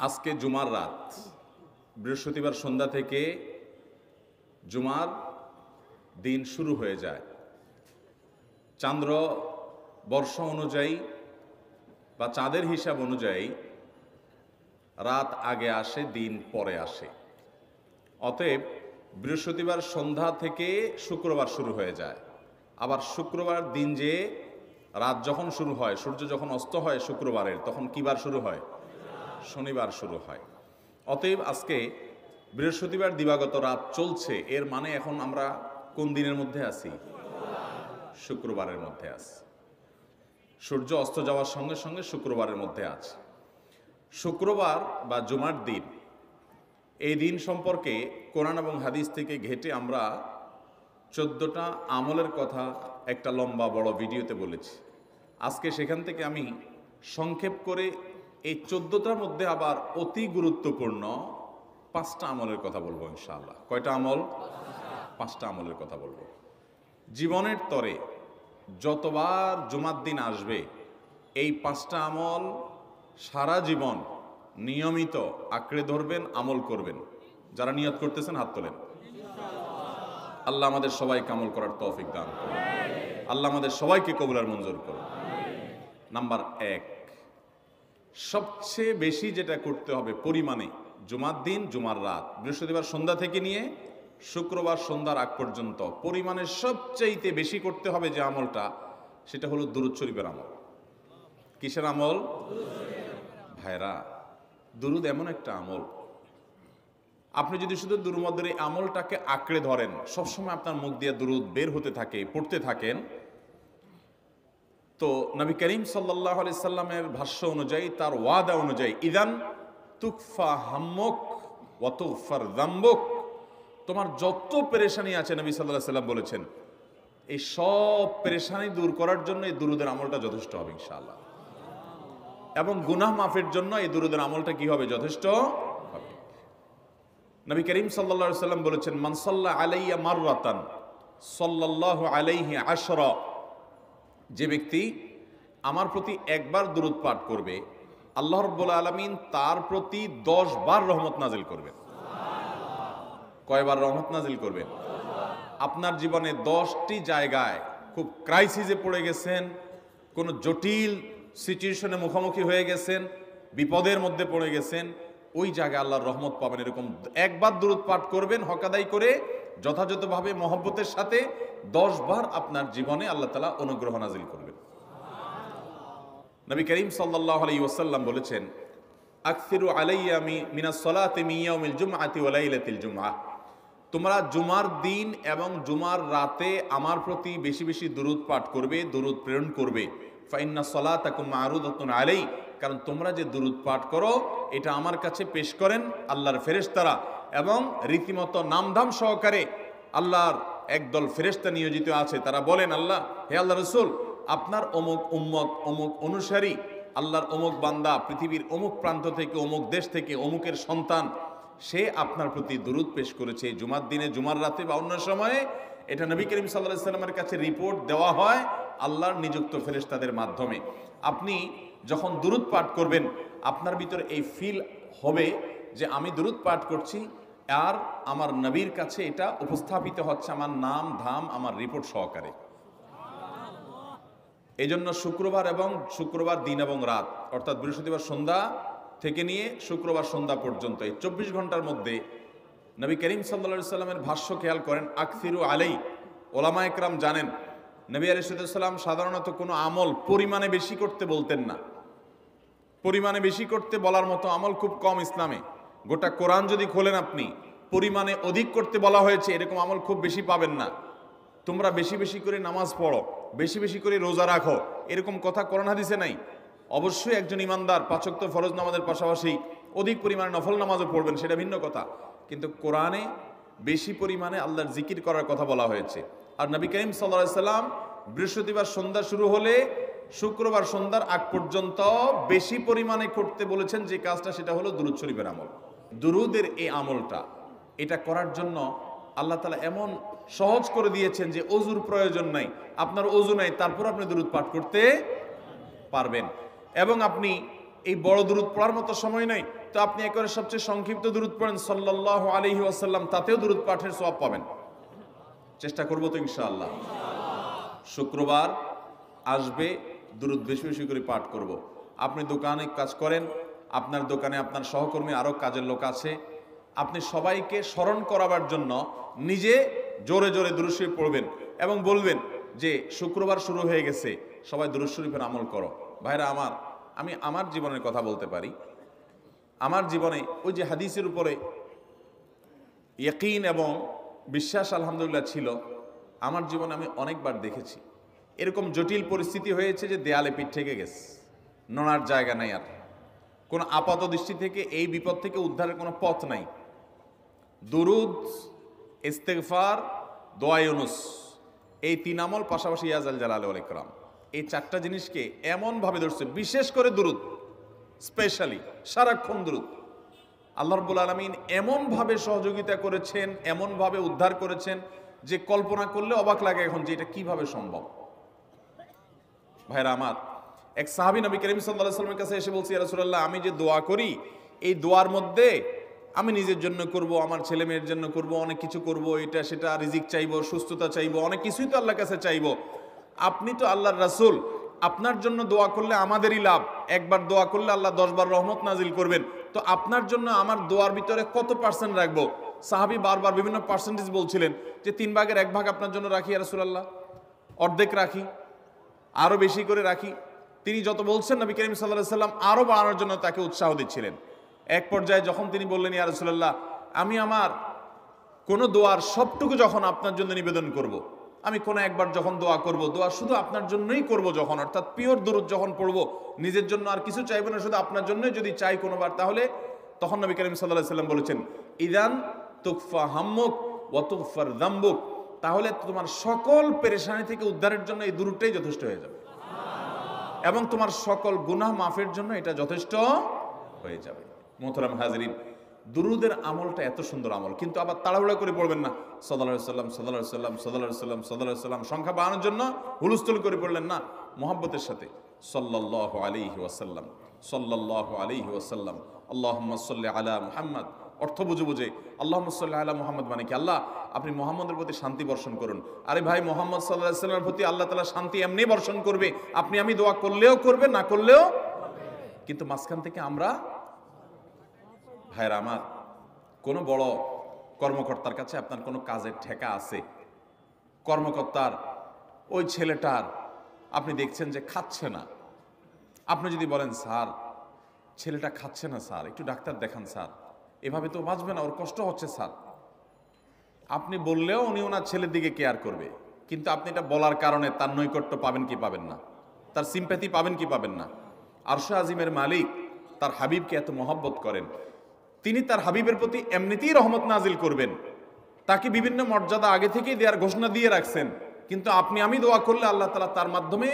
আজকে জুমার রাত, বৃহস্পতিবার সন্ধ্যা থেকে জুমার দিন শুরু হয়ে যায়। চান্দ্র বর্ষ অনুযায়ী বা চাঁদের হিসাব অনুযায়ী রাত আগে আসে, দিন পরে আসে। অতএব বৃহস্পতিবার সন্ধ্যা থেকে শুক্রবার শুরু হয়ে যায়। আবার শুক্রবার দিন যে রাত যখন শুরু হয়, সূর্য যখন অস্ত হয় শুক্রবারের, তখন কি বার শুরু হয়? শনিবার শুরু হয়। অতএব আজকে বৃহস্পতিবার দিবাগত রাত চলছে, এর মানে এখন আমরা কোন দিনের মধ্যে আছি? শুক্রবারের মধ্যে আছি। সূর্য অস্ত যাওয়ার সঙ্গে সঙ্গে শুক্রবারের মধ্যে আছে। শুক্রবার বা জুমার দিন, এই দিন সম্পর্কে কোরআন এবং হাদিস থেকে ঘেঁটে আমরা 14টা আমলের কথা একটা লম্বা বড় ভিডিওতে বলেছি। আজকে সেখান থেকে আমি সংক্ষেপ করে এই 14টার মধ্যে আবার অতি গুরুত্বপূর্ণ 5টা আমলের কথা বলবো ইনশাআল্লাহ। কয়টা আমল? 5টা আমলের কথা বলবো। জীবনের তরে যতবার জুমার দিন আসবে, এই 5টা আমল সারা জীবন নিয়মিত আঁকড়ে ধরবেন, আমল করবেন। যারা নিয়ত করতেছেন হাত তোলেন। আল্লাহ আমাদের সবাইকে আমল করার তৌফিক দান করুন। আল্লাহ আমাদের সবাইকে কবুল মঞ্জুর করুন। নাম্বার 1, সবচেয়ে বেশি যেটা করতে হবে পরিমাণে, জুমার দিন জুমার রাত বৃহস্পতিবার সন্ধ্যা থেকে নিয়ে শুক্রবার সন্ধ্যার আগ পর্যন্ত পরিমাণে সবচাইতে বেশি করতে হবে যে আমলটা, সেটা হলো দুরূদ শরীফের আমল। কিসের আমল? ভাইরা, দুরূদ এমন একটা আমল, আপনি যদি শুধু দুরূদের এই আমলটাকে আঁকড়ে ধরেন, সবসময় আপনার মুখ দিয়ে দুরূদ বের হতে থাকে, পড়তে থাকেন, তো নবী করিম সাল্লাল্লাহু আলাইহি সাল্লামের ভাষ্য অনুযায়ী, তার ওয়াদা অনুযায়ী, ইদান তুকফা হাম্মুক ওয়া তুগফার যামবুক, তোমার যত পেরেশানি আছে নবী সাল্লাল্লাহু আলাইহি সাল্লাম বলেছেন, এই সব পেরেশানি দূর করার জন্য এই দুরূদের আমলটা যথেষ্ট হবে ইনশাআল্লাহ। এবং গুনাহ মাফের জন্য এই দুরূদের আমলটা কি হবে? যথেষ্ট হবে। নবী করিম সাল্লাল্লাহু আলাইহি সাল্লাম বলেছেন, মান সাল্লা আলাইয়া মাররাতান সাল্লাল্লাহু আলাইহি আশরা, যে ব্যক্তি আমার প্রতি একবার দুরূদ পাঠ করবে, আল্লাহ রাব্বুল আলামিন তার প্রতি 10 বার রহমত নাজিল করবেন। কয়বার রহমত নাজিল করবেন? আপনার জীবনে 10টি জায়গায় খুব ক্রাইসিসে পড়ে গেছেন, কোনো জটিল সিচুয়েশনে মুখোমুখি হয়ে গেছেন, বিপদের মধ্যে পড়ে গেছেন, ওই জায়গায় আল্লাহর রহমত পাবেন। এরকম একবার দুরূদ পাঠ করবেন হকাদাই করে, যথাযথভাবে মহব্বতের সাথে 10 বার আপনার জীবনে আল্লাহ তাআলা অনুগ্রহ নাজিল করবেন। নবী করিম সাল্লাল্লাহু আলাইহি ওয়াসাল্লাম বলেছেন, আকসিরু আলাইয়া মিনাস সালাতি মিন ইয়াউমিল জুমআতি ওয়া লাইলাতিল জুমআহ, তোমরা জুমার দিন এবং জুমার রাতে আমার প্রতি বেশি বেশি দুরূদ পাঠ করবে, দুরূদ প্রেরণ করবে। ফাইন্না সালাতাকুম মারুদাতুন আলাই, কারণ তোমরা যে দুরূদ পাঠ করো এটা আমার কাছে পেশ করেন আল্লাহর ফেরেশতারা, এবং রীতিমতো নামধাম সহকারে আল্লাহর একদল ফেরেশতা নিয়োজিত আছে। তারা বলেন, আল্লাহ, হে আল্লাহ রাসূল, আপনার অমুক উম্মত, অমুক অনুসারী, আল্লাহর অমুক বান্দা পৃথিবীর অমুক প্রান্ত থেকে, অমুক দেশ থেকে, অমুকের সন্তান, সে আপনার প্রতি দুরূদ পেশ করেছে জুমার দিনে, জুমার রাতে বা অন্য সময়ে। এটা নবী করিম সাল্লাল্লাহু আলাইহি সাল্লামের কাছে রিপোর্ট দেওয়া হয় আল্লাহর নিযুক্ত ফেরেশতাদের মাধ্যমে। আপনি যখন দুরূদ পাঠ করবেন, আপনার ভিতরে এই ফিল হবে যে আমি দুরূদ পাঠ করছি, আর আমার নবীর কাছে এটা উপস্থাপিত হচ্ছে আমার নাম ধাম, আমার রিপোর্ট সহকারে। এই জন্য শুক্রবার দিন এবং রাত, অর্থাৎ বৃহস্পতিবার সন্ধ্যা থেকে নিয়ে শুক্রবার সন্ধ্যা পর্যন্ত এই 24 ঘন্টার মধ্যে নবী করিম সাল্লাল্লাহু আলাইহি সাল্লামের ভাষ্য খেয়াল করেন, আকসিরু আলাই। ওলামা একরাম জানেন, নবী আলাইহিস সালাম সাধারণত কোনো আমল পরিমাণে বেশি করতে বলতেন না। পরিমাণে বেশি করতে বলার মতো আমল খুব কম ইসলামে। গোটা কোরআন যদি খোলেন আপনি, পরিমাণে অধিক করতে বলা হয়েছে এরকম আমল খুব বেশি পাবেন না। তোমরা বেশি বেশি করে নামাজ পড়ো, বেশি বেশি করে রোজা রাখো, এরকম কথা কোরআন হাদিসে নাই। অবশ্যই একজন ইমানদার 5 ওয়াক্ত ফরজ নামাজের পাশাপাশি অধিক পরিমাণে নফল নামাজও পড়বেন, সেটা ভিন্ন কথা। কিন্তু কোরআনে বেশি পরিমাণে আল্লাহর জিকির করার কথা বলা হয়েছে। আর নবী করিম সাল্লাল্লাহু আলাইহি সাল্লাম বৃহস্পতিবার সন্ধ্যা শুরু হলে শুক্রবার সন্ধ্যার আগ পর্যন্ত বেশি পরিমাণে করতে বলেছেন যে কাজটা, সেটা হলো দুরূদ শরীফের আমল। দুরূদের এই আমলটা, এটা করার জন্য আল্লাহ তাআলা এমন সহজ করে দিয়েছেন যে ওযুর প্রয়োজন নাই। আপনার ওযু নাই, তারপর আপনি দুরূদ পাঠ করতে পারবেন। এবং আপনি এই বড় দুরূদ পড়ার মতো সময় নাই, তো আপনি একেবারে সবচেয়ে সংক্ষিপ্ত দুরূদ পড়েন সাল্লাল্লাহু আলাইহি ওয়াসাল্লাম, তাতেও দুরূদ পাঠের সওয়াব পাবেন। চেষ্টা করবো তো ইনশাআল্লাহ। শুক্রবার আসবে, দুরূদ বেশি বেশি করে পাঠ করব। আপনি দোকানে কাজ করেন, আপনার দোকানে আপনার সহকর্মী আরও কাজের লোক আছে, আপনি সবাইকে স্মরণ করাবার জন্য নিজে জোরে জোরে দুরূদ শরীফ পড়বেন এবং বলবেন যে শুক্রবার শুরু হয়ে গেছে, সবাই দুরূদ শরীফের আমল করো। ভাইরা আমার, আমি আমার জীবনের কথা বলতে পারি। আমার জীবনে ওই যে হাদিসের উপরে ইয়াকিন এবং বিশ্বাস আলহামদুলিল্লাহ ছিল, আমার জীবনে আমি অনেকবার দেখেছি এরকম জটিল পরিস্থিতি হয়েছে যে দেয়ালে পিঠ থেকে গেছে, নড়ার জায়গা নাই, আর কোনো আপাত দৃষ্টি থেকে এই বিপদ থেকে উদ্ধারের কোনো পথ নাই। দুরুদ, ইস্তেগফার, দোয়া ইউনুস, এই তিন আমল পাশাপাশি ইয়াজাল জালাল ওয়াল ইকরাম, এই চারটা জিনিসকে এমনভাবে ধরছে, বিশেষ করে দুরুদ, স্পেশালি সারাক্ষণ দুরুদ। আল্লাহ রাব্বুল আলামিন এমনভাবে সহযোগিতা করেছেন, এমনভাবে উদ্ধার করেছেন যে কল্পনা করলে অবাক লাগে এখন যে এটা কিভাবে সম্ভব। ভাইরা আমার, এক সাহাবী নবী করিম সাল্লাল্লাহু আলাইহি ওয়াসাল্লামের কাছে এসে বলছে, ইয়া রাসূলুল্লাহ, আমি যে দোয়া করি এই দোয়ার মধ্যে আমি নিজের জন্য করব, আমার ছেলে মেয়ের জন্য করব, অনেক কিছু করব, এটা সেটা, রিজিক চাইবো, সুস্থতা চাইবো, অনেক কিছুই তো আল্লাহর কাছে চাইবো। আপনি তো আল্লাহর রাসূল, আপনার জন্য দোয়া করলে আমাদেরই লাভ, একবার দোয়া করলে আল্লাহ 10 বার রহমত নাজিল করবেন, তো আপনার জন্য আমার দোয়ার ভিতরে কত পার্সেন্ট রাখবো? সাহাবী বারবার বিভিন্ন পার্সেন্টেজ বলছিলেন যে 3 ভাগের 1 ভাগ আপনার জন্য রাখি ইয়া রাসূলুল্লাহ, অর্ধেক রাখি, আরো বেশি করে রাখি। তিনি যত বলছেন নবী করিম সাল্লাল্লাহু আলাইহি ওয়াসাল্লাম আরো বাড়ানোর জন্য তাকে উৎসাহ দিচ্ছিলেন। এক পর্যায়ে যখন তিনি বললেন, ইয়া রাসূলুল্লাহ, আমি আমার কোন দোয়ার সবটুকু যখন আপনার জন্য নিবেদন করব, আমি কোন একবার যখন দোয়া করব, দোয়া শুধু আপনার জন্যই করব যখন, অর্থাৎ পিওর দুরূদ যখন পড়ব, নিজের জন্য আর কিছু চাইব না, শুধু আপনার জন্যই যদি চাই কোনোবার, তাহলে তখন নবী করিম সাল্লাল্লাহু আলাইহি ওয়াসাল্লাম বলেছেন, ইদান তুকফা হাম্মুক ওয়া তুগফার যামবুক, তাহলে তোমার সকল পেরেশানি থেকে উদ্ধারের জন্য এই দুরূদটাই যথেষ্ট হয়ে যাবে এবং তোমার সকল গুনাহ মাফের জন্য এটা যথেষ্ট হয়ে যাবে। মোহতারাম হাজরিন, দুরূদের আমলটা এত সুন্দর আমল, কিন্তু আবার তাড়াহুড়া করে পড়বেন না, সাল্লাল্লাহু আলাইহি সাল্লাম সাল্লাল্লাহু আলাইহি সাল্লাম সাল্লাল্লাহু আলাইহি সাল্লাম সাল্লাল্লাহু আলাইহি সাল্লাম সংখ্যা বাড়ানোর জন্য হুলস্থুল করে পড়লেন না, মুহাব্বতের সাথে সাল্লাল্লাহু আলাইহি ওয়াসাল্লাম সাল্লাল্লাহু আলাইহি ওয়াসাল্লাম আল্লাহুম্মা সাল্লি আলা মুহাম্মদ, অর্থ বুঝে বুঝে আল্লাহুম্মা সাল্লি আলা মুহাম্মদ মানে কি, আল্লাহ আপনি মুহাম্মদের প্রতি শান্তি বর্ষণ করুন। আরে ভাই, মুহাম্মদ সাল্লাল্লাহু আলাইহি ওয়াসাল্লামের প্রতি আল্লাহ তাআলা শান্তি এমনি বর্ষণ করবে, আপনি আমি দোয়া করলেও করবে, না করলেও, কিন্তু মাঝখান থেকে আমরা, ভাইরা আমার, কোনো বড় কর্মকর্তার কাছে আপনার কোনো কাজের ঠেকা আছে, কর্মকর্তার ওই ছেলেটার আপনি দেখছেন যে খাচ্ছে না, আপনি যদি বলেন, স্যার ছেলেটা খাচ্ছে না স্যার, একটু ডাক্তার দেখান স্যার, এভাবে তো বাঁচবে না, ওর কষ্ট হচ্ছে স্যার, আপনি বললেও উনি ওনার ছেলের দিকে কেয়ার করবে, কিন্তু আপনি এটা বলার কারণে তার নৈকট্য পাবেন কি পাবেন না, তার সিম্প্যাথি পাবেন কি পাবেন না। আরশ আজিমের মালিক তার হাবিবকে এত মহব্বত করেন, তিনি তার হাবিবের প্রতি এমনিতেই রহমত নাজিল করবেন, তাকে বিভিন্ন মর্যাদা আগে থেকেই দেওয়ার ঘোষণা দিয়ে রাখছেন, কিন্তু আপনি আমি দোয়া করলে আল্লাহ তাআলা তার মাধ্যমে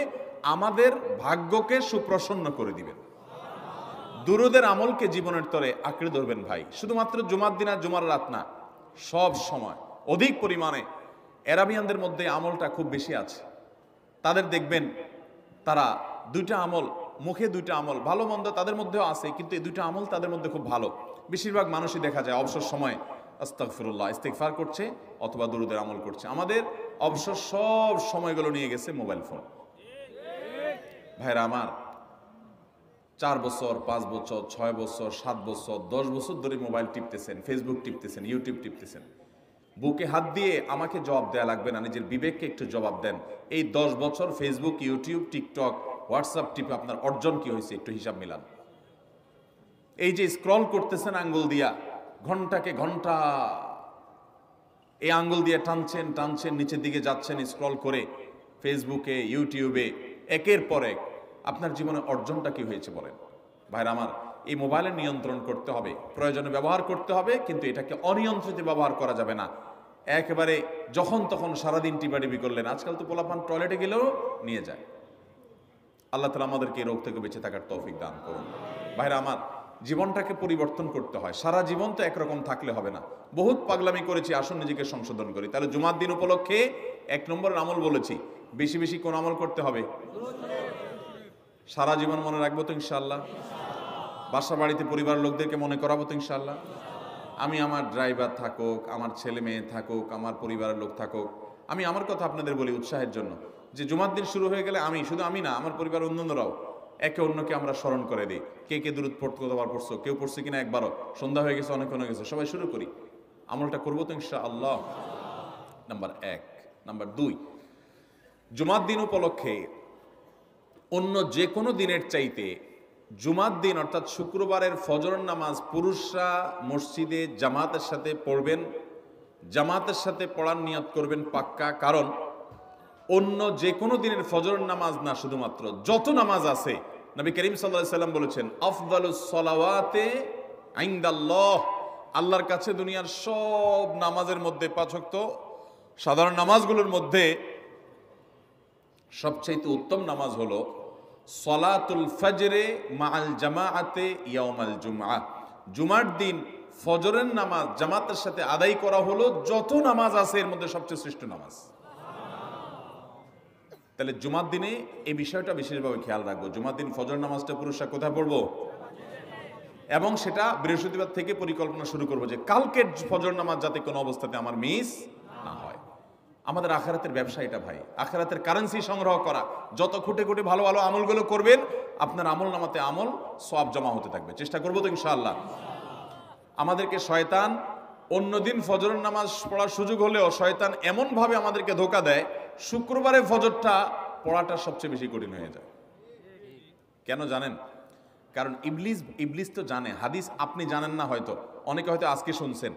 আমাদের ভাগ্যকে সুপ্রসন্ন করে দিবেন। দুরূদের আমলকে জীবনের তরে আঁকড়ে ধরবেন ভাই, শুধুমাত্র জুমার দিন আর জুমার রাত না, সব সময় অধিক পরিমাণে। আরাবিয়ানদের মধ্যে আমলটা খুব বেশি আছে, তাদের দেখবেন তারা দুইটা আমল, মুখে দুইটা আমল, ভালো মন্দ তাদের মধ্যেও আছে, কিন্তু এই দুইটা আমল তাদের মধ্যে খুব ভালো। বেশিরভাগ মানুষই দেখা যায় অবসর সময় আস্তাগফিরুল্লাহ, ইস্তিগফার করছে অথবা দুরূদের আমল করছে। আমাদের অবসর সব সময়গুলো নিয়ে গেছে মোবাইল ফোন। ভাইরা আমার, 4 বছর 5 বছর 6 বছর 7 বছর 10 বছর ধরে মোবাইল টিপতেছেন, ফেসবুক টিপতেছেন, ইউটিউব টিপতেছেন, বুকে হাত দিয়ে আমাকে জবাব দেয়া লাগবে না, নিজের বিবেককে একটু জবাব দেন। এই 10 বছর ফেসবুক, ইউটিউব, টিকটক, হোয়াটসঅ্যাপ টিপে আপনার অর্জন কি হয়েছে একটু হিসাব মিলান। এই যে স্ক্রল করতেছেন আঙ্গুল দিয়া, ঘন্টাকে ঘন্টা এই আঙ্গুল দিয়ে টানছেন টানছেন, নিচের দিকে যাচ্ছেন স্ক্রল করে ফেসবুকে, ইউটিউবে, একের পর এক, আপনার জীবনে অর্জনটা কি হয়েছে বলেন। ভাইরা আমার, এই মোবাইলের নিয়ন্ত্রণ করতে হবে, প্রয়োজনে ব্যবহার করতে হবে, কিন্তু এটাকে অনিয়ন্ত্রিত ব্যবহার করা যাবে না। একেবারে যখন তখন সারাদিন টিপাটিপি করলেন, আজকাল তো পোলাপান টয়লেটে গেলেও নিয়ে যায়। আল্লাহ তাআলা আমাদেরকে এই রোগ থেকে বেঁচে থাকার তৌফিক দান করুন। ভাইরা আমার, জীবনটাকে পরিবর্তন করতে হয়, সারা জীবন তো একরকম থাকলে হবে না। বহুত পাগলামি করেছি, আসুন নিজেকে সংশোধন করি। তাহলে জুমার দিন উপলক্ষে 1 নম্বরের আমল বলেছি, বেশি বেশি কোন আমল করতে হবে? সারা জীবন মনে রাখবো তো ইনশাআল্লাহ। বাসা বাড়িতে পরিবারের লোকদেরকে মনে করাবো তো ইনশাআল্লাহ। আমি আমার ড্রাইভার থাকুক, আমার ছেলে মেয়ে থাকুক, আমার পরিবারের লোক থাকুক, আমি আমার কথা আপনাদের বলি উৎসাহের জন্য, যে জুমার দিন শুরু হয়ে গেলে শুধু আমি না, আমার পরিবার অন্যান্যরাও একে অন্যকে আমরা স্মরণ করে দিই। কে কে দুরূদ কতবার পড়ছো, কেউ পড়ছে কিনা একবারও, সন্ধ্যা হয়ে গেছে, অনেক হয়ে গেছে, সবাই শুরু করি, আমলটা করবো তো ইনশাআল্লাহ। নাম্বার 1। নাম্বার 2, জুমার দিন উপলক্ষে অন্য যে কোনো দিনের চাইতে জুমার দিন অর্থাৎ শুক্রবারের ফজর নামাজ পুরুষরা মসজিদে জামাতের সাথে পড়বেন, জামাতের সাথে পড়ার নিয়ত করবেন পাক্কা। কারণ অন্য যে কোনো দিনের ফজর নামাজ না, শুধুমাত্র যত নামাজ আছে, নবী করিম সাল্লাল্লাহু আলাইহি সাল্লাম বলেছেন আফদালুস সালাওয়াতে ইনদাল্লাহ, আল্লাহর কাছে দুনিয়ার সব নামাজের মধ্যে, 5 ওয়াক্ত সাধারণ নামাজগুলোর মধ্যে সবচেয়ে উত্তম নামাজ হলো সলাতুল ফজরে মাআল জামাআতে ইয়াউমাল জুমআ, জুমার দিন ফজরের নামাজ জামাতের সাথে আদায় করা হলো যত নামাজ আছে এর মধ্যে সবচেয়ে শ্রেষ্ঠ নামাজ। তাহলে জুমার দিনে এই বিষয়টা বিশেষভাবে খেয়াল রাখবো। জুমার দিন ফজর নামাজটা পুরুষরা কোথায় পড়বো, এবং সেটা বৃহস্পতিবার থেকে পরিকল্পনা শুরু করবো যে কালকের ফজর নামাজ যাতে কোনো অবস্থাতে আমার মিস না হয়। আমাদের আখিরাতের ব্যবসা এটা ভাই, আখিরাতের কারেন্সি সংগ্রহ করা। যত খুঁটে খুঁটে ভালো ভালো আমলগুলো করবেন, আপনার আমল নামাতে আমল সওয়াব জমা হতে থাকবে। চেষ্টা করবো তো ইনশাআল্লাহ। আমাদেরকে শয়তান অন্যদিন ফজরের নামাজ পড়ার সুযোগ হলেও শয়তান এমনভাবে আমাদেরকে ধোঁকা দেয়, শুক্রবারে ফজরটা পড়াটা সবচেয়ে বেশি কঠিন হয়ে যায়। কেন জানেন? কারণ ইবলিস তো জানে হাদিস, আপনি জানেন না, হয়তো অনেকে হয়তো আজকে শুনছেন,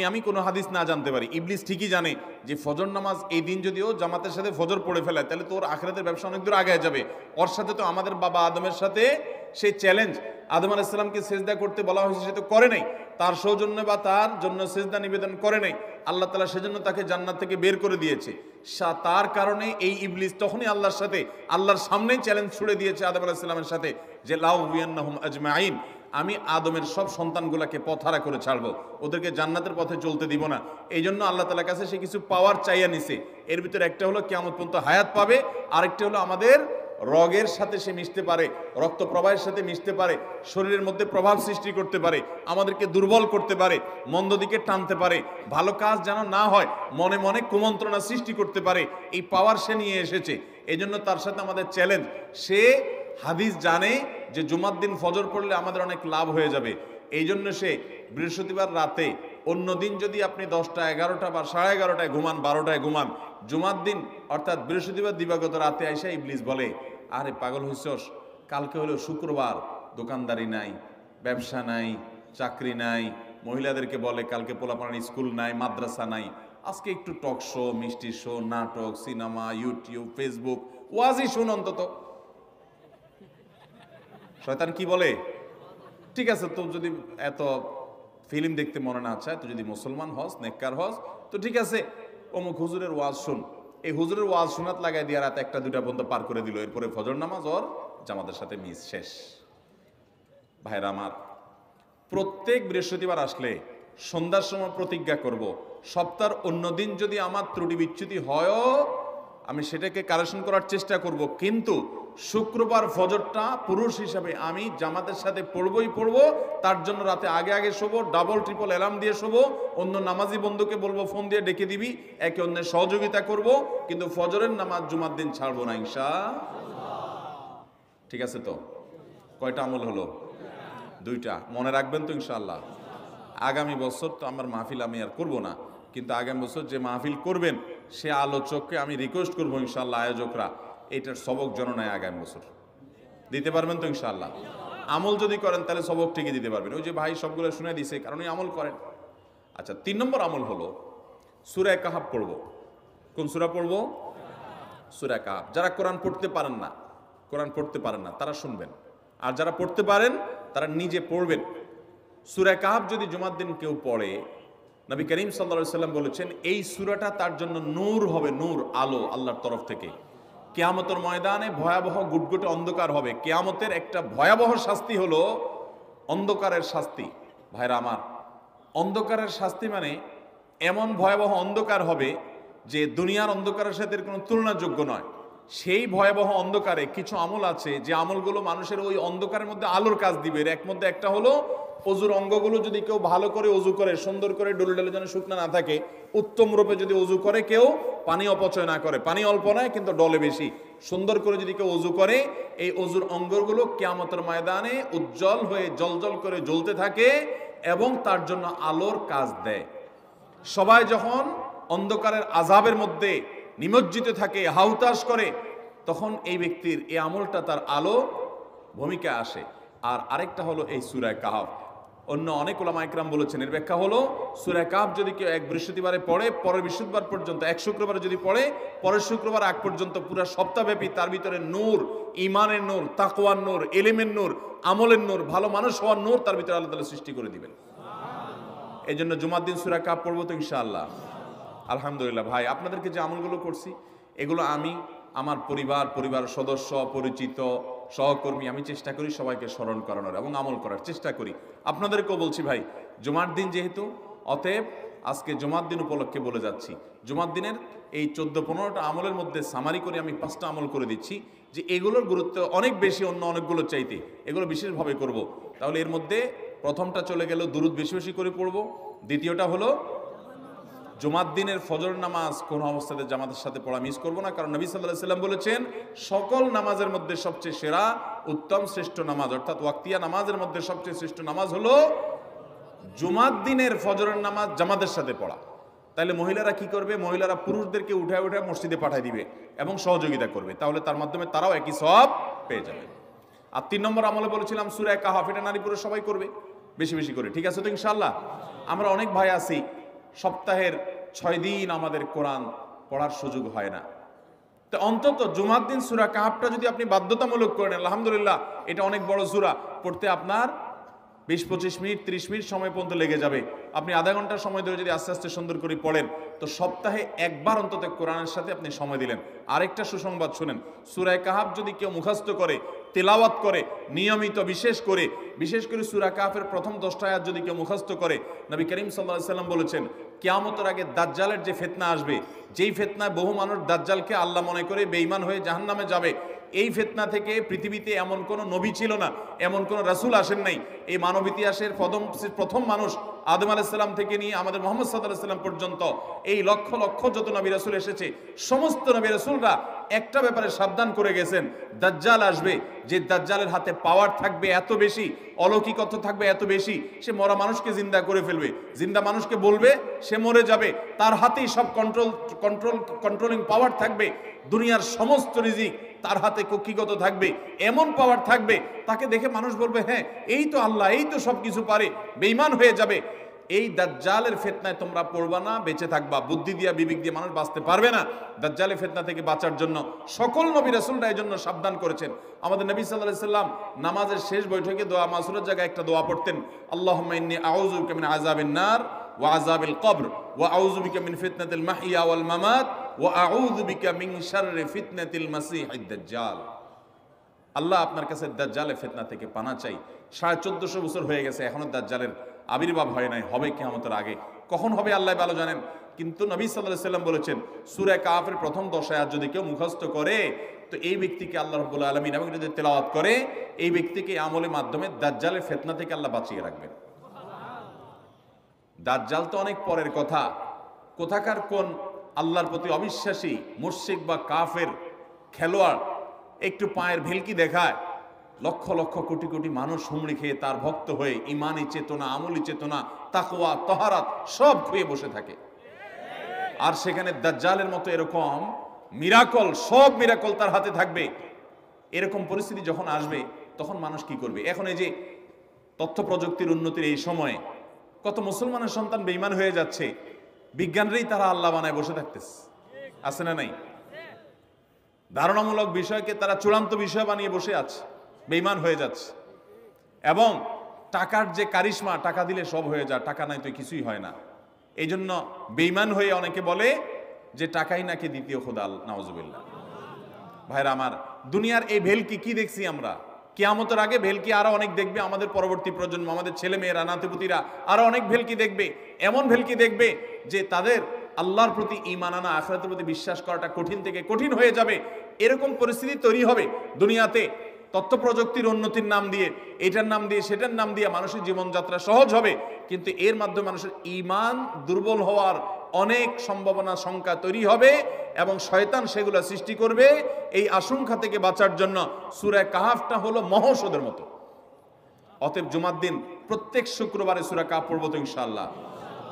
আমি কোনো হাদিস না জানতে পারি, ইবলিস ঠিকই জানে যে ফজর নামাজ এই দিন যদিও জামাতের সাথে ফজর পড়ে ফেলায়, তাহলে তো ওর আখিরাতের ব্যবসা অনেক দূর আগে যাবে। ওর সাথে তো আমাদের বাবা আদমের সাথে সেই চ্যালেঞ্জ, আদম আলাইহিস সালামকে সেজদা করতে বলা হয়েছে, সে তো করে নাই, তার সৌজন্য বা তার জন্য সেজদা নিবেদন করে নাই, আল্লাহ তাআলা সেজন্য তাকে জান্নাত থেকে বের করে দিয়েছে। তার কারণে এই ইবলিস তখনই আল্লাহর সাথে, আল্লাহর সামনেই চ্যালেঞ্জ ছুড়ে দিয়েছে আদম আলাইহিস সালামের সাথে যে লাউবিয়ান্নাহুম আজমাইন, আমি আদমের সব সন্তানগুলোকে পথহারা করে ছাড়বো, ওদেরকে জান্নাতের পথে চলতে দিব না। এই জন্য আল্লাহ তাআলার কাছে সে কিছু পাওয়ার চাইয়া নিছে। এর ভিতরে একটা হলো কিয়ামত পর্যন্ত হায়াত পাবে, আরেকটা হলো আমাদের রগের সাথে সে মিশতে পারে, রক্ত প্রবাহের সাথে মিশতে পারে, শরীরের মধ্যে প্রভাব সৃষ্টি করতে পারে, আমাদেরকে দুর্বল করতে পারে, মন্দ দিকে টানতে পারে, ভালো কাজ যেন না হয় মনে মনে কুমন্ত্রণা সৃষ্টি করতে পারে। এই পাওয়ার সে নিয়ে এসেছে। এই জন্য তার সাথে আমাদের চ্যালেঞ্জ। সে হাদিস জানে যে জুমার দিন ফজর পড়লে আমাদের অনেক লাভ হয়ে যাবে। এই জন্য সে বৃহস্পতিবার রাতে, অন্য দিন যদি আপনি 10টা 11টা বা 11:30টায় ঘুমান, 12টায় ঘুমান, জুমার দিন অর্থাৎ বৃহস্পতিবার দিবাগত রাতে আইসা ইবলিস বলে, আরে পাগল হইছস, কালকে হলো শুক্রবার, দোকানদারি নাই, ব্যবসা নাই, চাকরি নাই, মহিলাদেরকে বলে কালকে পোলাপানের স্কুল নাই, মাদ্রাসা নাই, আজকে একটু টক শো, মিষ্টি শো, নাটক, সিনেমা, ইউটিউব, ফেসবুক, ওয়াজই শুন অন্তত। শয়তান কি বলে, ঠিক আছে তো যদি এত ফিল্ম দেখতে মনে না চায়, তো যদি মুসলমান হস, নেককার হস, তো ঠিক আছে অমুক হুজুরের ওয়াজ শুন। এই হুজুরের ওয়াজ শোনাত লাগাই দিয়ে রাত 1টা 2টা পর্যন্ত পার করে দিল। এরপরে ফজর নামাজ ওর জামাতের সাথে মিস শেষ। ভাইরা আমার, প্রত্যেক বৃহস্পতিবার আসলে সন্ধ্যার সময় প্রতিজ্ঞা করব, সপ্তাহের অন্য দিন যদি আমার ত্রুটি বিচ্যুতি হয়ও আমি সেটাকে কারেকশন করার চেষ্টা করব, কিন্তু শুক্রবার ফজরটা পুরুষ হিসাবে আমি জামাতের সাথে পড়বই পড়বো। তার জন্য রাতে আগে আগে শোবো, ডাবল ট্রিপল অ্যালার্ম দিয়ে শোবো, অন্য নামাজি বন্ধুকে বলবো ফোন দিয়ে ডেকে দিবি, একে অন্যের সহযোগিতা করব, কিন্তু ফজরের নামাজ জুমার দিন ছাড়বো না ইনশাআল্লাহ। ঠিক আছে তো? কয়টা আমল হলো? 2টা। মনে রাখবেন তো ইনশাআল্লাহ। আগামী বছর তো আমার মাহফিল আমি আর করব না, কিন্তু আগামী বছর যে মাহফিল করবেন সে আলোচককে আমি রিকোয়েস্ট করবো ইনশাআল্লাহ, আয়োজকরা এটার সবক জননায় আগামী বছর দিতে পারবেন তো ইনশাআল্লাহ। আমল যদি করেন তাহলে সবক ঠিকই দিতে পারবেন। ওই যে ভাই সবগুলো শুনে দিছে, কারণ এই আমল করেন। আচ্ছা, 3 নম্বর আমল হলো সূরা কাহাফ পড়বো। কোন সূরা পড়বো? সূরা কাহাফ। যারা কোরআন পড়তে পারেন না তারা শুনবেন, আর যারা পড়তে পারেন তারা নিজে পড়বেন। সূরা কাহাফ যদি জুমার দিন কেউ পড়ে, নবী করিম সাল্লাল্লাহু আলাইহি সাল্লাম বলেছেন এই সূরাটা তার জন্য নূর হবে, নূর, আলো আল্লাহর তরফ থেকে। কিয়ামতের ময়দানে ভয়াবহ গুটগুটে অন্ধকার হবে। কিয়ামতের একটা ভয়াবহ শাস্তি হলো অন্ধকারের শাস্তি। ভাইরা আমার, অন্ধকারের শাস্তি মানে এমন ভয়াবহ অন্ধকার হবে যে দুনিয়ার অন্ধকারের সাথে কোনো তুলনাযোগ্য নয়। সেই ভয়াবহ অন্ধকারে কিছু আমল আছে যে আমলগুলো মানুষের ওই অন্ধকারের মধ্যে আলোর কাজ দিবে। এর মধ্যে একটা হলো অজুর অঙ্গগুলো যদি কেউ ভালো করে অজু করে, সুন্দর করে ডলে ডলে যেন শুকনা না থাকে, উত্তম রূপে যদি অজু করে, কেউ পানি অপচয় না করে, পানি অল্প নয় কিন্তু ডলে বেশি, সুন্দর করে যদি কেউ অজু করে, এই অজুর অঙ্গগুলো কিয়ামতের ময়দানে উজ্জ্বল হয়ে জলজল করে জ্বলতে থাকে এবং তার জন্য আলোর কাজ দেয়। সবাই যখন অন্ধকারের আযাবের মধ্যে নিমজ্জিত থাকে, হাউতাশ করে, তখন এই ব্যক্তির এই আমলটা তার আলো ভূমিকা আসে। আর আরেকটা হলো এই সূরা কাহফ। অন্য অনেক উলামা ইকরাম বলেছেন এর ব্যাখ্যা হলো সূরা কাহফ যদি কেউ এক বৃহস্পতিবারে পড়ে, পরের বৃহস্পতিবার পর্যন্ত, এক শুক্রবারে যদি পড়ে, পরের শুক্রবার আগ পর্যন্ত পুরো সপ্তাহব্যাপী তার ভিতরে নূর, ঈমানের নূর, তাকওয়ার নূর, ইলমের নূর, আমলের নূর, ভালো মানুষ হওয়ার নূর তার ভিতরে আল্লাহ তাআলা সৃষ্টি করে দিবেন। এই জন্য জুমার দিন সূরা কাহফ পড়বো তো ইনশাআল্লাহ। আলহামদুলিল্লাহ ভাই, আপনাদেরকে যে আমলগুলো করছি এগুলো আমি, আমার পরিবার সদস্য, পরিচিত, সহকর্মী, আমি চেষ্টা করি সবাইকে স্মরণ করানোর এবং আমল করার চেষ্টা করি। আপনাদেরকেও বলছি ভাই, জুমার দিন যেহেতু, অতএব আজকে জুমার দিন উপলক্ষে বলে যাচ্ছি, জুমার দিনের এই 14-15টা আমলের মধ্যে সামারি করে আমি 5টা আমল করে দিচ্ছি যে এগুলোর গুরুত্ব অনেক বেশি অন্য অনেকগুলো চাইতে, এগুলো বিশেষভাবে করব। তাহলে এর মধ্যে প্রথমটা চলে গেল দুরুদ বেশি বেশি করে পড়ব। দ্বিতীয়টা হলো জুমার দিনের ফজর নামাজ কোন অবস্থাতে জামাতের সাথে পড়া মিস করব না, কারণ নবী সাল্লাল্লাহু আলাইহি সাল্লাম বলেছেন সকল নামাজের মধ্যে সবচেয়ে সেরা, উত্তম, শ্রেষ্ঠ নামাজ, অর্থাৎ ওয়াক্তিয়া নামাজের মধ্যে সবচেয়ে শ্রেষ্ঠ নামাজ হলো জুমার দিনের ফজরের নামাজ জামাতের সাথে পড়া। তাহলে মহিলারা কি করবে? মহিলারা পুরুষদেরকে উঠায় উঠায় মসজিদে পাঠিয়ে দিবে এবং সহযোগিতা করবে, তাহলে তার মাধ্যমে তারাও একই সওয়াব পেয়ে যাবে। আর 3 নম্বর আমলে বলেছিলাম সূরা কাহফ, এটা নারী পুরুষ সবাই করবে বেশি বেশি করে, ঠিক আছে তো ইনশাআল্লাহ? আমরা অনেক ভাই আছি সপ্তাহের 6 দিন আমাদের কোরআন পড়ার সুযোগ হয় না, তো অন্তত জুমার দিন সূরা কাহফটা যদি আপনি বাধ্যতামূলক করেন, আলহামদুলিল্লাহ, এটা অনেক বড় সূরা, পড়তে আপনার 20-25 মিনিট 30 মিনিট সময় পর্যন্ত লেগে যাবে। আপনি আধা ঘন্টা সময় ধরে যদি আস্তে আস্তে সুন্দর করে পড়েন, তো সপ্তাহে একবার অন্তত কোরআনের সাথে আপনি সময় দিলেন। আরেকটা সুসংবাদ শুনেন, সূরা কাহফ যদি কেউ মুখস্থ করে, তেলাওয়াত করে নিয়মিত, বিশেষ করে সূরা কাহফের প্রথম 10টা আয়াত যদি কেউ মুখস্থ করে, নবী করিম সাল্লাল্লাহু আলাইহি সাল্লাম বলেছেন কিয়ামতের আগে দাজ্জালের যে ফিতনা আসবে, যেই ফিতনায় বহু মানুষ দাজ্জালকে আল্লাহ মনে করে বেঈমান হয়ে জাহান্নামে যাবে, এই ফিতনা থেকে পৃথিবীতে এমন কোন নবী ছিল না, এমন কোন রাসূল আসেন নাই। এই মানব ইতিহাসের প্রথম মানুষ আদম আলাইহিস সালাম থেকে নিয়ে আমাদের মুহাম্মদ সাল্লাল্লাহু আলাইহি সাল্লাম পর্যন্ত এই লক্ষ লক্ষ যত নবী রাসূল এসেছে, সমস্ত নবী রাসূলরা একটা ব্যাপারে সাবধান করে গেছেন, দাজ্জাল আসবে, যে দাজ্জালের হাতে পাওয়ার থাকবে এত বেশি, অলৌকিকত্ব থাকবে এত বেশি, সে মরা মানুষকে জিন্দা করে ফেলবে, জিন্দা মানুষকে বলবে সে মরে যাবে, তার হাতেই সব কন্ট্রোলিং পাওয়ার থাকবে, দুনিয়ার সমস্ত রিজিক তার হাতে কক্ষিগত থাকবে, এমন পাওয়ার থাকবে তাকে দেখে মানুষ বলবে হ্যাঁ এই তো আল্লাহ, এই তো সবকিছু পারে, বেঈমান হয়ে যাবে। এই দাজ্জালের ফিতনায় তোমরা পড়বা না, বেঁচে থাকবা। বুদ্ধি দিয়া বিবেক দিয়ে মানুষ বাঁচতে পারবে না। দাজ্জালের ফিতনা থেকে বাঁচার জন্য সকল নবী রাসূলরা এই জন্য সাবধান করেছেন। আমাদের নবী সাল্লাল্লাহু আলাইহি সাল্লাম নামাজের শেষ বৈঠকে দোয়া মাসুরের জায়গায় একটা দোয়া পড়তেন, আল্লাহুম্মা ইন্নী আউযু বিকা মিন আযাবিন নার ওয়া আযাবিল কবর ওয়া আউযু বিকা মিন ফিতনাতিল মাহইয়া ওয়াল মামাত ওয়া আউযু বিকা মিন শাররি ফিতনাতিল মাসীহিদ দাজ্জাল। আল্লাহ আপনার কাছে দাজ্জালের ফিতনা থেকে পানা চাই। 1450 বছর হয়ে গেছে, এখনো দাজ্জালের আবির্ভাব হয় নাই, হবে কিয়ামতের আগে। কখন হবে আল্লাহ ভালো জানেন, কিন্তু নবী সাল্লাল্লাহু আলাইহি সাল্লাম বলেছেন সূরা কাহফের প্রথম 10 আয়াত যদি কেউ মুখস্থ করে, তো এই ব্যক্তিকে আল্লাহ রাব্বুল আলামিন এবং যদি তেলাওয়াত করে, এই ব্যক্তিকে আমলের মাধ্যমে দাজ্জালের ফিতনা থেকে আল্লাহ বাঁচিয়ে রাখবেন। দাজ্জাল তো অনেক পরের কথা, কোথাকার কোন আল্লাহর প্রতি অবিশ্বাসী মুশরিক বা কাফের খেলোয়াড় একটু পায়ের ভেলকি দেখায়, লক্ষ লক্ষ কোটি কোটি মানুষ হুমড়ি খেয়ে তার ভক্ত হয়ে ইমানি চেতনা, আমলি চেতনা, তাকওয়া, তাহারাত সব খুঁয়ে বসে থাকে। আর সেখানে দাজ্জালের মতো এরকম মিরাকল, সব মিরাকল তার হাতে থাকবে। এরকম পরিস্থিতি যখন আসবে তখন মানুষ কি করবে? এখন এই যে তথ্য প্রযুক্তির উন্নতির এই সময়ে কত মুসলমানের সন্তান বেঈমান হয়ে যাচ্ছে, বিজ্ঞানরেই তারা আল্লাহ বানায় বসে থাকতেছে, আছে না নাই? ধারণামূলক বিষয়কে তারা চূড়ান্ত বিষয় বানিয়ে বসে আছে, বেঈমান হয়ে যাচ্ছে। এবং টাকার যে কারিশমা, টাকা দিলে সব হয়ে যায়, টাকা নাই তো কিছুই হয় না। এই জন্য বেঈমান হয়ে অনেকে বলে যে টাকাই নাকি দ্বিতীয় খোদা, নাউজুবিল্লাহ। ভাইরা আমার, দুনিয়ার এই ভেলকি কি দেখছি আমরা? কিয়ামতের আগে ভেলকি আরো অনেক দেখবে আমাদের পরবর্তী প্রজন্ম, আমাদের ছেলে মেয়েরা, নাতিপুতিরা আরো অনেক ভেলকি দেখবে। এমন ভেলকি দেখবে যে তাদের আল্লাহর প্রতি ঈমান আনা, আখিরাতের প্রতি বিশ্বাস করাটা কঠিন থেকে কঠিন হয়ে যাবে। এরকম পরিস্থিতি তৈরি হবে দুনিয়াতে। তথ্য প্রযুক্তির উন্নতির নাম দিয়ে, এটার নাম দিয়ে, সেটার নাম দিয়ে মানুষের জীবনযাত্রা সহজ হবে, কিন্তু এর মাধ্যমে মানুষের ঈমান দুর্বল হওয়ার অনেক সম্ভাবনা, সংখ্যা তৈরি হবে এবং শয়তান সেগুলো সৃষ্টি করবে। এই আশঙ্কা থেকে বাঁচার জন্য সূরা কাহাফটা হলো মহৌষধের মতো। অতএব জুমার দিন প্রত্যেক শুক্রবারে সূরা কাহাফ পড়ব তো ইনশাআল্লাহ।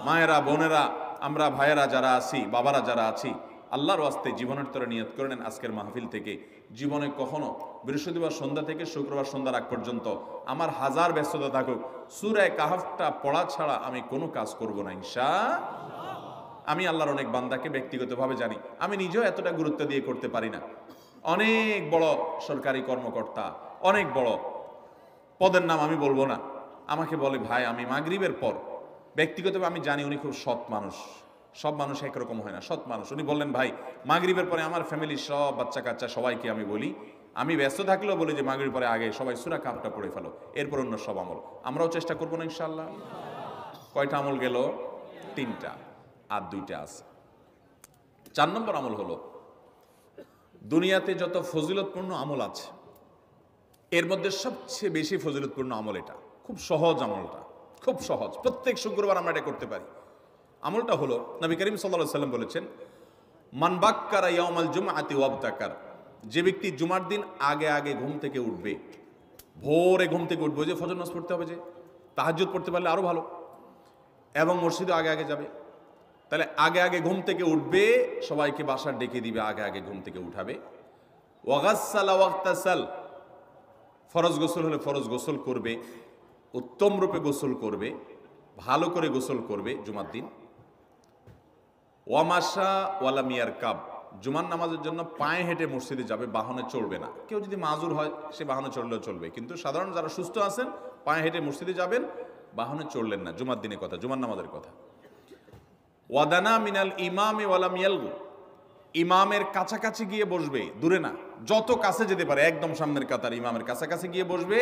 মায়েরা, বোনেরা, আমরা ভাইয়েরা যারা আছি, বাবারা যারা আছি, আল্লাহর ওয়াস্তে জীবনের তরে নিয়ত করে নেন আজকের মাহফিল থেকে, জীবনে কখনো বৃহস্পতিবার সন্ধ্যা থেকে শুক্রবার সন্ধ্যা রাগ পর্যন্ত আমার হাজার ব্যস্ততা থাকুক, সূরা কাহাফটা পড়া ছাড়া আমি কোনো কাজ করব না ইনশাআল্লাহ। আমি আল্লাহর অনেক বান্দাকে ব্যক্তিগতভাবে জানি, আমি নিজেও এতটা গুরুত্ব দিয়ে করতে পারি না। অনেক বড় সরকারি কর্মকর্তা, অনেক বড় পদের নাম আমি বলবো না, আমাকে বলে ভাই আমি মাগরিবের পর, ব্যক্তিগতভাবে আমি জানি উনি খুব সৎ মানুষ, সব মানুষ একরকম হয় না, সৎ মানুষ। উনি বললেন ভাই মাগরিবের পরে আমার ফ্যামিলির সব বাচ্চা কাচ্চা সবাইকে আমি বলি, আমি ব্যস্ত থাকলেও বলি যে মাগরিবের পরে আগে সবাই সূরা কাহাফটা পড়ে ফেলো, এরপর অন্য সব আমল। আমরাও চেষ্টা করবো না ইনশাআল্লাহ। কয়টা আমল গেল? 3টা, আর 2টা আছে। 4 নম্বর আমল হলো, দুনিয়াতে যত ফজিলতপূর্ণ আমল আছে এর মধ্যে সবচেয়ে বেশি ফজিলতপূর্ণ আমল এটা। খুব সহজ আমলটা, খুব সহজ, প্রত্যেক শুক্রবার আমরা এটা করতে পারি। আমলটা হলো, নবী করিম সাল্লাল্লাহু আলাইহি ওয়াসাল্লাম বলেছেন, মান বাক্কারা ইয়াউমাল জুমআতি ওয়াবতাকার, যে ব্যক্তি জুমার দিন আগে আগে ঘুম থেকে উঠবে, ভোরে ঘুম থেকে উঠবে, যে ফজর নামাজ পড়তে হবে, যে তাহাজ্জুদ পড়তে পারলে আরো ভালো, এবং মসজিদে আগে আগে যাবে, তাহলে আগে আগে ঘুম থেকে উঠবে, সবাইকে বাসার ডেকে দিবে, আগে আগে ঘুম থেকে উঠাবে। ওয়াগাসসালা ওয়াগতাসাল, ফরজ গোসল হলে ফরজ গোসল করবে, উত্তম রূপে গোসল করবে, ভালো করে গোসল করবে জুমার দিন। ওয়ামাশা ওয়ালাম ইয়ারকাব, জুমার নামাজের জন্য পায়ে হেঁটে মসজিদে যাবে, বাহনে চড়বে না। কেউ যদি মাজুর হয় সে বাহনে চড়লেও চলবে, কিন্তু সাধারণ যারা সুস্থ আছেন পায়ে হেঁটে মসজিদে যাবেন, বাহনে চড়লেন না। জুমার দিনের কথা, জুমার নামাজের কথা। ওয়াদানা মিনাল ইমামে ওয়ালাম ইয়ালগু, ইমামের কাছাকাছি গিয়ে বসবে, দূরে না, যত কাছে যেতে পারে, একদম সামনের কাতার ইমামের কাছাকাছি গিয়ে বসবে,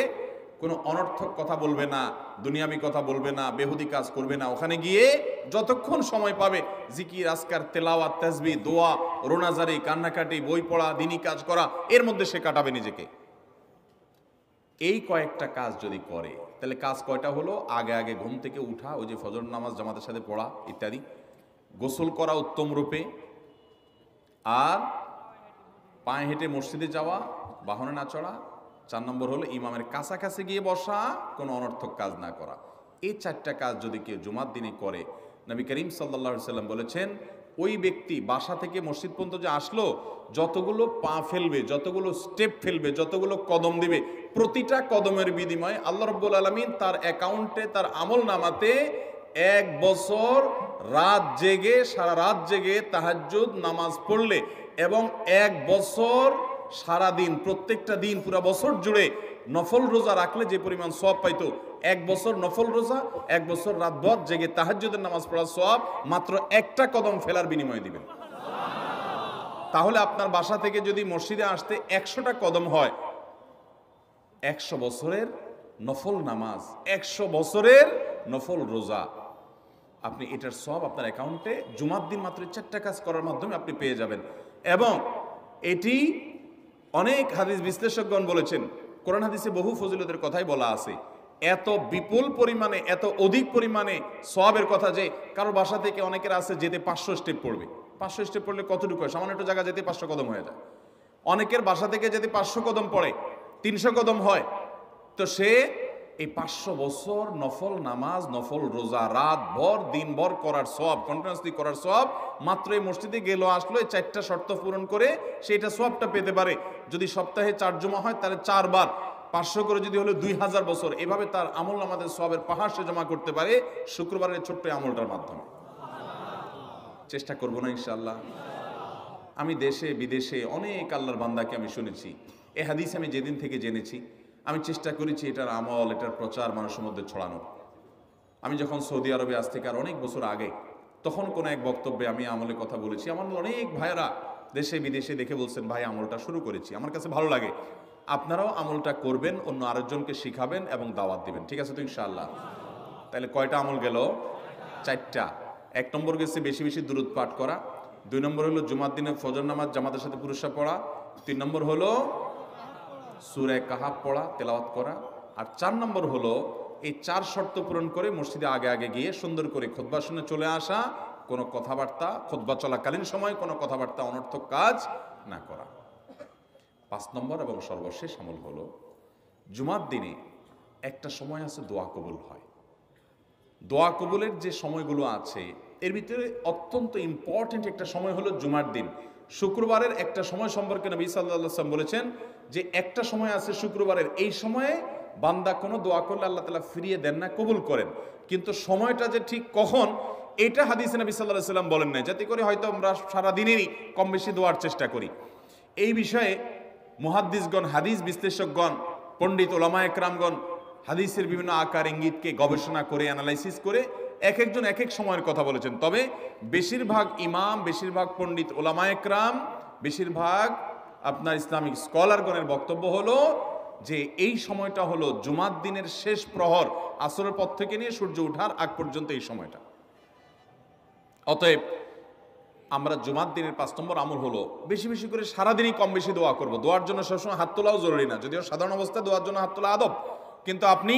কোনো অনর্থক কথা বলবে না, দুনিয়াবি কথা বলবে না, বেহুদি কাজ করবে না। ওখানে গিয়ে যতক্ষণ সময় পাবে জিকির, আজকার, তেলাওয়াত, তাসবিহ, দোয়া, রোনাজারি, কান্নাকাটি, বই পড়া, দিনী কাজ করা, এর মধ্যে সে কাটাবে নিজেকে। এই কয়েকটা কাজ যদি করে, তাহলে কাজ কয়টা হলো? আগে আগে ঘুম থেকে উঠা, ওই যে ফজর নামাজ জামাতের সাথে পড়া ইত্যাদি, গোসল করা উত্তম রূপে, আর পায়ে হেঁটে মসজিদে যাওয়া, বাহনে না চড়া। 4 নম্বর হলো ইমামের কাছাকাছি গিয়ে বসা, কোনো অনর্থক কাজ না করা। এই 4টা কাজ যদি কেউ জুমার দিনে করে, নবী করিম সাল্লাল্লাহু আলাইহি সাল্লাম বলেছেন, ওই ব্যক্তি বাসা থেকে মসজিদ পর্যন্ত যে আসলো, যতগুলো পা ফেলবে, যতগুলো স্টেপ ফেলবে, যতগুলো কদম দিবে, প্রতিটা কদমের বিনিময়ে আল্লাহ রাব্বুল আলামিন তার অ্যাকাউন্টে, তার আমল নামাতে 1 বছর রাত জেগে, সারা রাত জেগে তাহাজ্জুদ নামাজ পড়লে, এবং 1 বছর সারা দিন, প্রত্যেকটা দিন পুরা বছর জুড়ে নফল রোজা রাখলে যে পরিমাণ সওয়াব পাইতো, 1 বছর নফল রোজা, 1 বছর রাত ভর জেগে তাহাজ্জুদের নামাজ পড়ার সওয়াব মাত্র একটা কদম ফেলার বিনিময়ে দিবেন। তাহলে আপনার বাসা থেকে যদি মসজিদে আসতে 100টা কদম হয়, 100 বছরের নফল নামাজ, 100 বছরের নফল রোজা, আপনি এটার সওয়াব আপনার অ্যাকাউন্টে জুমার দিন মাত্র 4টা কাজ করার মাধ্যমে আপনি পেয়ে যাবেন। এবং এটি অনেক হাদিস বিশ্লেষকগণ বলেছেন, কোরআন হাদিসে বহু ফজিলতের কথাই বলা আছে, এত বিপুল পরিমাণে, এত অধিক পরিমাণে সওয়াবের কথা যে কারো বাসা থেকে অনেকের আছে যেতে 500 স্টেপ পড়বে। 500 স্টেপ পড়লে কতটুকু হয়? সামান্য একটু জায়গা যেতে 500 কদম হয়ে যায়। অনেকের বাসা থেকে যেতে 500 কদম পড়ে, 300 কদম হয়। তো সে এই 500 বছর নফল নামাজ, নফল রোজা, রাত ভর দিন ভর করার সওয়াব, কন্টিনিউয়াসলি করার সওয়াব মাত্র এই মসজিদে গেল আসলো, এই 4টা শর্ত পূরণ করে সেইটা সওয়াবটা পেতে পারে। যদি সপ্তাহে 4 জমা হয় তাহলে 4 বার 500 করে যদি হলো 2000 বছর, এভাবে তার আমল নামাজের সওয়াবের পাহাড় সে জমা করতে পারে শুক্রবারের ছোট্ট আমলটার মাধ্যমে। চেষ্টা করবো না ইনশাআল্লাহ? আমি দেশে বিদেশে অনেক আল্লাহর বান্দাকে আমি শুনেছি, এ হাদিস আমি যেদিন থেকে জেনেছি, আমি চেষ্টা করেছি এটার আমল, এটার প্রচার মানুষের মধ্যে ছড়ানো। আমি যখন সৌদি আরবে আজ থেকে আর অনেক বছর আগে, তখন কোনো এক বক্তব্যে আমি আমলের কথা বলেছি। আমার অনেক ভাইয়েরা দেশে বিদেশে দেখে বলছেন, ভাই আমলটা শুরু করেছি, আমার কাছে ভালো লাগে, আপনারাও আমলটা করবেন, অন্য আরেকজনকে শিখাবেন এবং দাওয়াত দিবেন। ঠিক আছে তো ইনশাআল্লাহ? তাহলে কয়টা আমল গেল? 4টা। 1 নম্বর গেছে বেশি বেশি দুরূদ পাঠ করা, 2 নম্বর হলো জুমার দিনে ফজর নামাজ জামাতের সাথে পুরুষরা পড়া, 3 নম্বর হলো সূরা কাহাফ পড়া, তেলাওয়াত করা। আর 4 নম্বর হলো এই 4 শর্ত পূরণ করে মসজিদে আগে আগে গিয়ে সুন্দর করে খুতবা শুনে চলে আসা, কোনো কথাবার্তা খুতবা চলাকালীন সময় কোনো কথাবার্তা অনর্থক কাজ না করা। 5 নম্বর এবং সর্বশেষ আমল হলো জুমার দিনে একটা সময় আছে দোয়া কবুল হয়। দোয়া কবুলের যে সময়গুলো আছে এর ভিতরে অত্যন্ত ইম্পর্টেন্ট একটা সময় হলো জুমার দিন। শুক্রবারের একটা সময় সম্পর্কে নবী সাল্লাল্লাহু আলাইহি ওয়াসাল্লাম বলেছেন যে একটা সময় আছে শুক্রবারের, এই সময়ে বান্দা কোনো দোয়া করলে আল্লাহ তাআলা ফিরিয়ে দেন না, কবুল করেন। কিন্তু সময়টা যে ঠিক কখন এটা হাদিসে নবী সাল্লাল্লাহু আলাইহি ওয়াসাল্লাম বলেন নাই, যাতে করে হয়তো আমরা সারা দিনেরই কম বেশি দোয়ার চেষ্টা করি। এই বিষয়ে মুহাদ্দিসগণ, হাদিস বিশ্লেষকগণ, পণ্ডিত ওলামায়ে কেরামগণ হাদিসের বিভিন্ন আকার ইঙ্গিতকে গবেষণা করে অ্যানালাইসিস করে এক একজন এক এক সময়ের কথা বলেছেন। তবে বেশিরভাগ ইমাম, বেশিরভাগ পণ্ডিত ওলামায়ে কেরাম, বেশিরভাগ আপনার ইসলামিক স্কলারগণের বক্তব্য হলো যে এই সময়টা হলো জুমার দিনের শেষ প্রহর, আসরের পর থেকে নিয়ে সূর্য ওঠার আগ পর্যন্ত এই সময়টা। অতএব আমরা জুমার দিনের 5 নম্বর আমল হলো বেশি বেশি করে সারাদিনই কম বেশি দোয়া করব। দোয়ার জন্য সবসময় হাত তোলাও জরুরি না, যদিও সাধারণ অবস্থায় দোয়ার জন্য হাত তোলা আদব, কিন্তু আপনি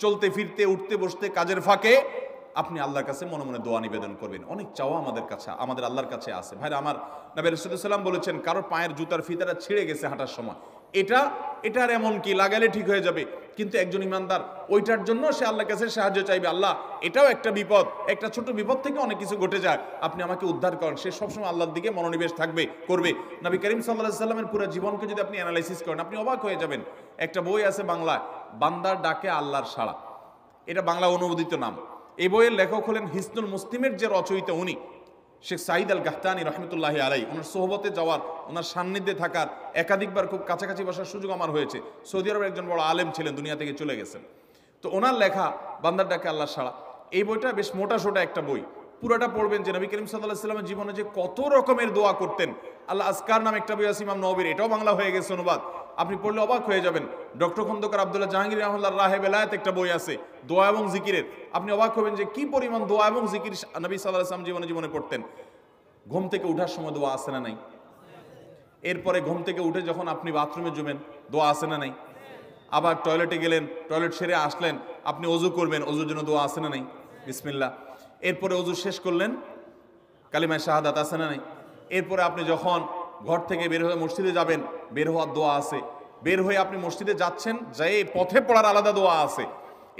চলতে ফিরতে, উঠতে বসতে, কাজের ফাঁকে আপনি আল্লাহর কাছে মনে মনে দোয়া নিবেদন করবেন। অনেক চাওয়া আমাদের কাছে, আমাদের আল্লাহর কাছে আছে। ভাইরা আমার, নবী রাসূলুল্লাহ সাল্লাল্লাহু আলাইহি ওয়াসাল্লাম বলেছেন কারোর পায়ের জুতার ফিতাটা ছিঁড়ে গেছে হাঁটার সময়, এটার এমন কি লাগালে ঠিক হয়ে যাবে, কিন্তু একজন ইমানদার ওইটার জন্য সে আল্লাহর কাছে সাহায্য চাইবে। আল্লাহ, এটাও একটা বিপদ, একটা ছোট বিপদ থেকে অনেক কিছু ঘটে যায়, আপনি আমাকে উদ্ধার করেন। সে সবসময় আল্লাহর দিকে মনোনিবেশ করবে। নবী করিম সাল্লাল্লাহু আলাইহি ওয়াসাল্লামের পুরো জীবনকে যদি আপনি অ্যানালাইসিস করেন, আপনি অবাক হয়ে যাবেন। একটা বই আছে বাংলায়, বান্দার ডাকে আল্লাহর সাড়া, এটা বাংলা অনুবাদিত নাম। এই বইয়ের লেখক হলেন হিসনুল মুসলিমের যে রচয়িতা উনি শেখ সাঈদ আল গাহতানি রহমতুল্লাহি আলাইহি। ওনার সোহবতে যাওয়ার, ওনার সান্নিধ্যে থাকার, একাধিকবার খুব কাছাকাছি বসার সুযোগ আমার হয়েছে। সৌদি আরবের একজন বড় আলেম ছিলেন, দুনিয়া থেকে চলে গেছেন। তো ওনার লেখা বান্দার ডাকে আল্লাহর সাড়া, এই বইটা বেশ মোটা সোটা একটা বই। পুরাটা পড়বেন যে নবী করিম সাল্লাল্লাহু আলাইহি ওয়াসাল্লামের জীবনে যে কত রকমের দোয়া করতেন। আল্লাহ আজকার নাম একটা বই আছে ইমাম নববীর, এটাও বাংলা হয়ে গেছে অনুবাদ, আপনি পড়লে অবাক হয়ে যাবেন। ডক্টর খন্দকার আব্দুল্লাহ জাহাঙ্গীর রাহমাতুল্লাহ রাহে বেলায়েত একটা বই আছে দোয়া এবং জিকিরের, আপনি অবাক হবেন যে কি পরিমাণ দোয়া এবং জিকির নবী সাল্লাল্লাহু আলাইহি ওয়াসাল্লাম জীবনে পড়তেন। ঘুম থেকে উঠার সময় দোয়া আছে না নাই? এরপরে ঘুম থেকে উঠে যখন আপনি বাথরুমে যাবেন দোয়া আছে না নাই? আবার টয়লেটে গেলেন, টয়লেট সেরে আসলেন, আপনি ওযু করবেন, ওযুর জন্য দোয়া আছে না নাই? বিসমিল্লাহ। এরপরে ওযু শেষ করলেন, কালিমায়ে শাহাদাত আছে না নাই? এরপরে আপনি যখন ঘর থেকে বের হয়ে মসজিদে যাবেন, বের হওয়ার দোয়া আছে। বের হয়ে আপনি মসজিদে যাচ্ছেন, যাই পথে পড়ার আলাদা দোয়া আছে।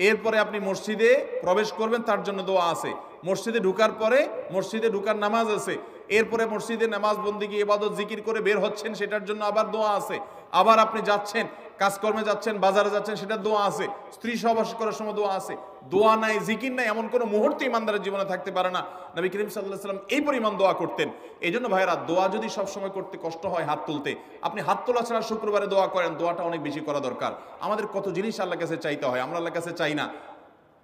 এরপরে আপনি মসজিদে প্রবেশ করবেন, তার জন্য দোয়া আছে। মসজিদে ঢুকার পরে মসজিদে ঢুকার নামাজ আছে। এরপরে মসজিদে নামাজ বন্দিগি ইবাদত জিকির করে বের হচ্ছেন, সেটার জন্য আবার দোয়া আছে। আবার আপনি যাচ্ছেন, কাজকর্মে যাচ্ছেন, বাজারে যাচ্ছেন, সেটার দোয়া আছে। স্ত্রী সহবাস করার সময় দোয়া আছে। দোয়া নাই, জিকির নাই, এমন কোনো মুহূর্তে ইমানদারের জীবনে থাকতে পারে না। নবী করিম সাল্লাল্লাহু আলাইহি ওয়াসাল্লাম এই পরিমাণ দোয়া করতেন। এই জন্য ভাইয়েরা, দোয়া যদি সবসময় করতে কষ্ট হয় হাত তুলতে, আপনি হাত তোলা ছাড়া শুক্রবারে দোয়া করেন, দোয়াটা অনেক বেশি করা দরকার। আমাদের কত জিনিস আল্লাহর কাছে চাইতে হয়, আমরা আল্লাহর কাছে চাই না।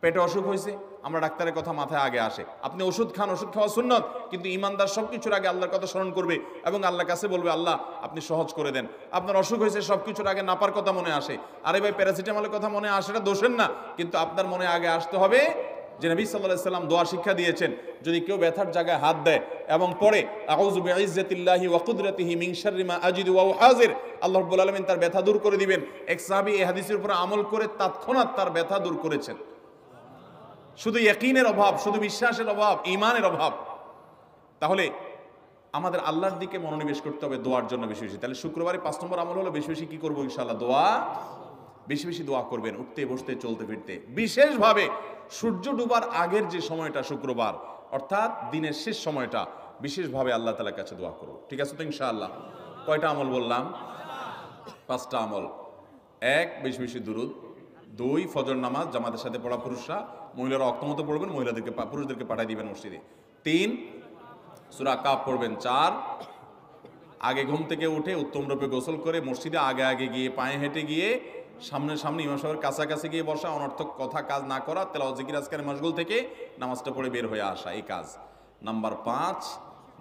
পেটে অসুখ হয়েছে, আমরা ডাক্তারের কথা মাথায় আগে আসে। আপনি ওষুধ খান, ওষুধ খাওয়া সুন্নত, কিন্তু ইমানদার সবকিছুর আগে আল্লাহর কথা স্মরণ করবে এবং আল্লাহর কাছে বলবে, আল্লাহ আপনি সহজ করে দেন। আপনার অসুখ হয়েছে, সবকিছুর আগে নাপার কথা মনে আসে, আরে ভাই প্যারাসিটামলের কথা মনে আসে, এটা দোষের না, কিন্তু আপনার মনে আগে আসতে হবে যে নবী সাল্লাল্লাহু আলাইহি ওয়াসাল্লাম দোয়া শিক্ষা দিয়েছেন, যদি কেউ ব্যথার জায়গায় হাত দেয় এবং পড়ে আউযু বিইজ্জাতিল্লাহি ওয়া কুদরাতিহি মিন শাররি মা আজিদু ওয়া হাজির, আল্লাহ রাব্বুল আলামিন তার ব্যথা দূর করে দিবেন। এক সাহাবী এই হাদিসের উপর আমল করে তৎক্ষণাৎ তার ব্যথা দূর করেছেন। শুধু ইয়াকিনের অভাব, শুধু বিশ্বাসের অভাব, ঈমানের অভাব। তাহলে আমাদের আল্লাহর দিকে মনোনিবেশ করতে হবে দোয়ার জন্য বেশি বেশি। তাহলে শুক্রবারে 5 নম্বর আমল হলো বেশি বেশি কি করবো ইনশাআল্লাহ? দোয়া, বেশি বেশি দোয়া করবেন, উঠতে বসতে চলতে ফিরতে। বিশেষভাবে সূর্য ডুবার আগের যে সময়টা শুক্রবার, অর্থাৎ দিনের শেষ সময়টা, বিশেষভাবে আল্লাহ তাআলার কাছে দোয়া করব। ঠিক আছে তো ইনশাআল্লাহ? কয়টা আমল বললাম? 5টা আমল। 1, বেশি বেশি দুরুদ। 2, ফজর নামাজ জামাতের সাথে পড়া পুরুষরা, মহিলারা অক্তমতো পড়বেন, পুরুষদেরকে পাঠিয়ে দিবেন মসজিদে। 3, সূরা কাফ পড়বেন। 4, আগে ঘুম থেকে উঠে উত্তম রূপে গোসল করে মসজিদে আগে আগে গিয়ে পায়ে হেঁটে গিয়ে সামনে ইমাম সাহেবের কাছাকাছি গিয়ে বসা, অনর্থক কথা কাজ না করা, তেলাওয়াত জিকির আজকারে মশগুল থেকে নামাজটা পড়ে বের হয়ে আসা, এই কাজ। নাম্বার 5,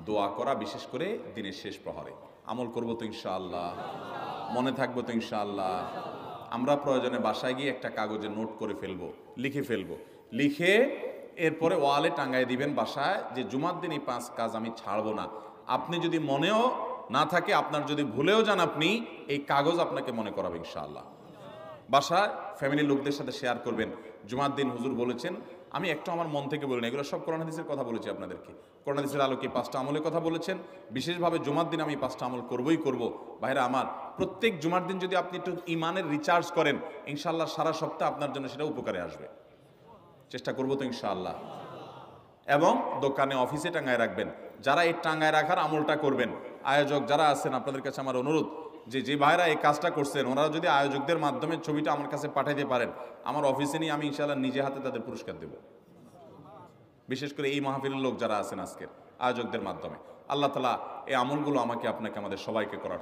দোয়া করা, বিশেষ করে দিনের শেষ প্রহরে। আমল করবো তো ইনশাআল্লাহ? মনে থাকবো তো ইনশাআল্লাহ? আমরা প্রয়োজনে বাসায় গিয়ে একটা কাগজে নোট করে ফেলবো, লিখে ফেলবো, লিখে এরপরে ওয়ালে টাঙ্গায় দিবেন বাসায় যে জুমার দিন এই 5 কাজ আমি ছাড়বো না। আপনি যদি মনেও না থাকে, আপনার যদি ভুলেও যান আপনি, এই কাগজ আপনাকে মনে করাবে ইনশাআল্লাহ। বাসায় ফ্যামিলির লোকদের সাথে শেয়ার করবেন। জুমার দিন হুজুর বলেছেন, আমি একটু আমার মন থেকে বলিনি, এগুলো সব কোরআন হাদিসের কথা বলেছি আপনাদেরকে। কোরআন হাদিসের আলোকে 5টা আমলের কথা বলেছেন, বিশেষভাবে জুমার দিন আমি 5টা আমল করবই করব। ভাইরা আমার, প্রত্যেক জুমার দিন যদি আপনি একটু ইমানের রিচার্জ করেন, ইনশাআল্লাহ সারা সপ্তাহ আপনার জন্য সেটা উপকারে আসবে। চেষ্টা করবো তো ইনশাআল্লাহ। এবং দোকানে অফিসে টাঙায় রাখবেন। যারা এই টাঙায় রাখার আমলটা করবেন, আয়োজক যারা আছেন, আপনাদের কাছে আমার অনুরোধ, যে ভাইরা এই কাজটা করছেন, ওনারা যদি আয়োজকদের মাধ্যমে ছবিটা আমার কাছে পাঠাইতে পারেন, আমার অফিসে নিয়ে আমি ইনশাআল্লাহ নিজে হাতে তাদের পুরস্কার দেব। বিশেষ করে এই মাহফিলের লোক যারা আছেন আজকের, আয়োজকদের মাধ্যমে। আল্লাহ তাআলা এই আমলগুলো আমাকে আপনাকে আমাদের সবাইকে করার